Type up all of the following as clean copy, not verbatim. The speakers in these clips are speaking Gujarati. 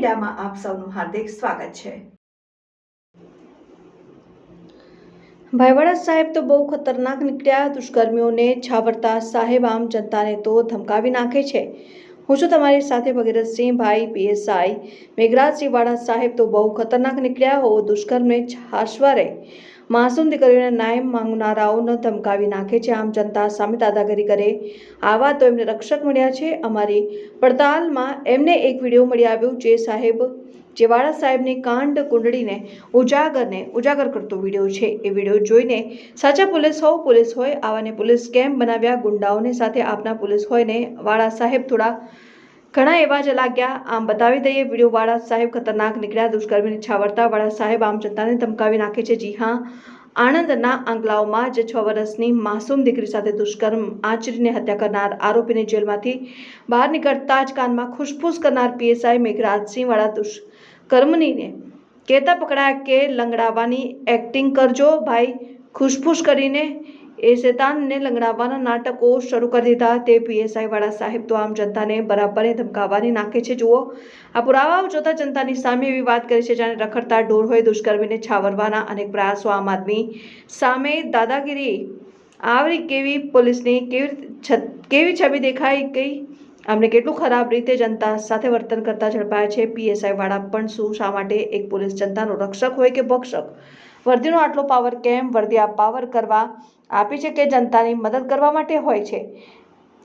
મીડિયામાં આપ સૌનું હાર્દિક સ્વાગત છે। ભાઈવાડા સાહેબ તો બહુ ખતરનાક નીકળ્યા। દુષ્કર્મીઓને છાવરતા સાહેબ આમ જનતાને તો ધમકાવી નાખે છે। હું છું તમારી સાથે ભગીરથસિંહ। ભાઈ પીએસઆઈ મેઘરાજસિંહ વાળા સાહેબ તો બહુ ખતરનાક નીકળ્યા હો। દુષ્કર્મને છાશવારે માસૂમ દીકરીઓને ન્યાય માંગનારાઓને ધમકાવી નાખે છે। આમ જનતા સામે દાદાગીરી કરે આવા તો એમને રક્ષક મળ્યા છે। અમારી પડતાલમાં એમને એક વિડીયો મળી આવ્યો જે વાળા સાહેબની કાંડ કુંડળીને ઉજાગર કરતો વિડીયો છે। એ વિડીયો જોઈને સાચા પોલીસ હોય આવાને પોલીસ કેમ બનાવ્યા? ગુંડાઓને સાથે આપના પોલીસ હોય ને વાળા સાહેબ ઘણા એવા જ લાગ્યા। આમ બતાવી દઈએ વિડીયો। વાળા સાહેબ ખતરનાક નીકળ્યા। દુષ્કર્મીને છાવરતા વાળા સાહેબ આમ જનતાને ધમકાવી નાખે છે। જી હા, આણંદના આંકલાવમાં જ 6 વર્ષની માસૂમ દીકરી સાથે દુષ્કર્મ આચરીને હત્યા કરનાર આરોપીને જેલમાંથી બહાર નીકળતા જ કાનમાં ખુશફુસ કરનાર પીએસઆઈ મેઘરાજસિંહ વાળા દુષ્કર્મીને કહેતા પકડાયા કે લંગડાવાની એક્ટિંગ કરજો ભાઈ। ખુશફુસ કરીને એ શેતાનને લંગડાવવાના નાટકો શરૂ કરી દીધા। તે પીએસઆઈ વાળા સાહેબ તો આમ જનતાને બરાબર ધમકાવવાની નાખે છે। જુઓ આ પુરાવાઓ જોતા જનતાની સામે એવી વાત કરી છે જાણે રખડતા ઢોર હોય। દુષ્કર્મીને છાવરવાના અનેક પ્રયાસો આમ આદમી સામે દાદાગીરી આવરી કેવી પોલીસની કેવી છબી દેખાઈ ગઈ। આમને કેટલું ખરાબ રીતે જનતા સાથે વર્તન કરતા ઝડપાયા છે। પીએસઆઈ વાળા પણ શું શા માટે એક પોલીસ જનતાનો રક્ષક હોય કે ભક્ષક? વર્દીનો આટલો પાવર કેમ? વર્દી આ પાવર કરવા આપી છે કે જનતાની મદદ કરવા માટે હોય છે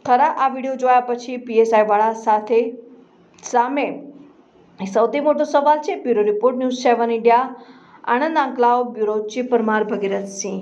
ખરા? આ વિડીયો જોયા પછી પીએસઆઈ વાળા સામે સૌથી મોટો સવાલ છે। Bureau report, news 7 India, Anand Anklav, bureau chief Parmar Bhagirathsinh.